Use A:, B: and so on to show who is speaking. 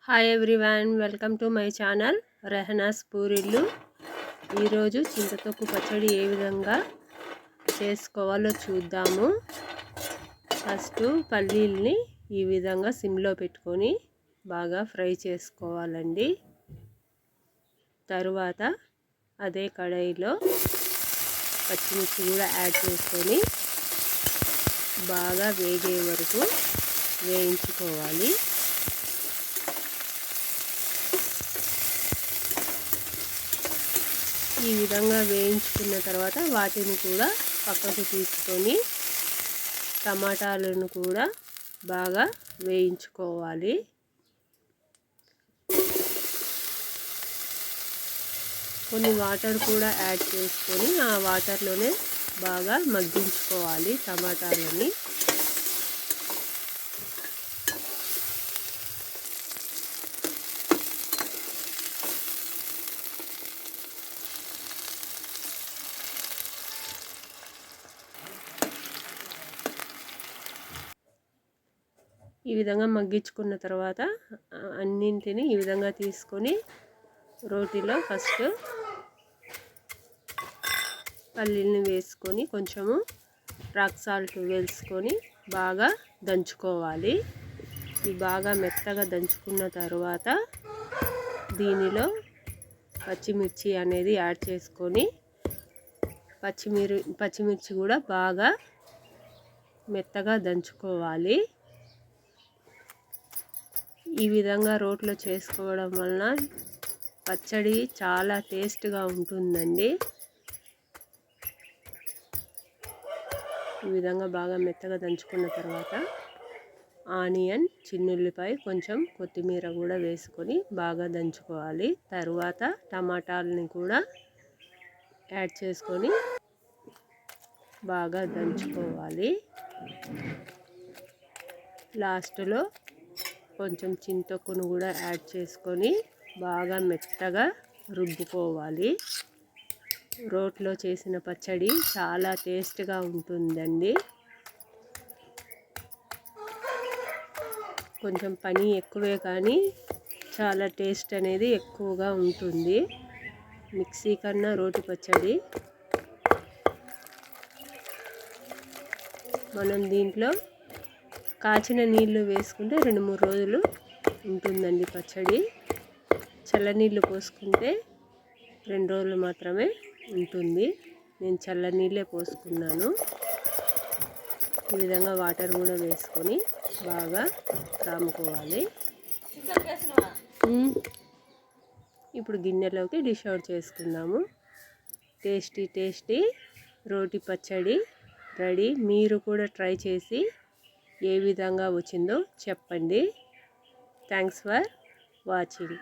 A: Hi everyone, welcome to my channel Rehana's పూరిల్లు. ఈరోజు చింతతొక్కు పచ్చడి ఏ విధంగా చేసుకోవాలో చూద్దాము. ఫస్ట్ పల్లీల్ని ఈ విధంగా సిమ్లో పెట్టుకొని బాగా ఫ్రై చేసుకోవాలండి. తరువాత అదే కడాయిలో పచ్చిమిర్చి కూడా యాడ్ చేసుకొని బాగా వేగే వరకు వేయించుకోవాలి. ఈ విధంగా వేయించుకున్న తర్వాత వాటిని కూడా పక్కకు తీసుకొని టమాటాలను కూడా బాగా వేయించుకోవాలి. కొన్ని వాటర్ కూడా యాడ్ చేసుకొని ఆ వాటర్లోనే బాగా మగ్గించుకోవాలి టమాటాలని. ఈ విధంగా మగ్గించుకున్న తర్వాత అన్నింటిని ఈ విధంగా తీసుకొని రోటిలో ఫస్ట్ పల్లీల్ని వేసుకొని కొంచెము రాక్ సాల్ట్ వేసుకొని బాగా దంచుకోవాలి. ఇది బాగా మెత్తగా దంచుకున్న తర్వాత దీనిలో పచ్చిమిర్చి అనేది యాడ్ చేసుకొని పచ్చిమిర్చి కూడా బాగా మెత్తగా దంచుకోవాలి. ఈ విధంగా రోట్లో చేసుకోవడం వలన పచ్చడి చాలా టేస్ట్గా ఉంటుందండి. ఈ విధంగా బాగా మెత్తగా దంచుకున్న తర్వాత ఆనియన్, చిన్నుల్లిపాయ, కొంచెం కొత్తిమీర కూడా వేసుకొని బాగా దంచుకోవాలి. తర్వాత టమాటాలని కూడా యాడ్ చేసుకొని బాగా దంచుకోవాలి. లాస్ట్లో కొంచెం చింతొక్కును కూడా యాడ్ చేసుకొని బాగా మెత్తగా రుబ్బుకోవాలి. రోట్లో చేసిన పచ్చడి చాలా టేస్ట్గా ఉంటుందండి. కొంచెం పని ఎక్కువే కానీ చాలా టేస్ట్ అనేది ఎక్కువగా ఉంటుంది. మిక్సీ కన్నా రోటి పచ్చడి మనం దీంట్లో కాచిన నీళ్ళు వేసుకుంటే 2-3 రోజులు ఉంటుందండి పచ్చడి. చల్లనీళ్ళు పోసుకుంటే 2 రోజులు మాత్రమే ఉంటుంది. నేను చల్లనీళ్ళే పోసుకున్నాను. ఈ విధంగా వాటర్ కూడా వేసుకొని బాగా రాముకోవాలి. ఇప్పుడు గిన్నెలోకి డిష్ అవుట్ చేసుకుందాము. టేస్టీ రోటి పచ్చడి రెడీ. మీరు కూడా ట్రై చేసి ఏ విధంగా వచ్చిందో చెప్పండి. Thanks for watching.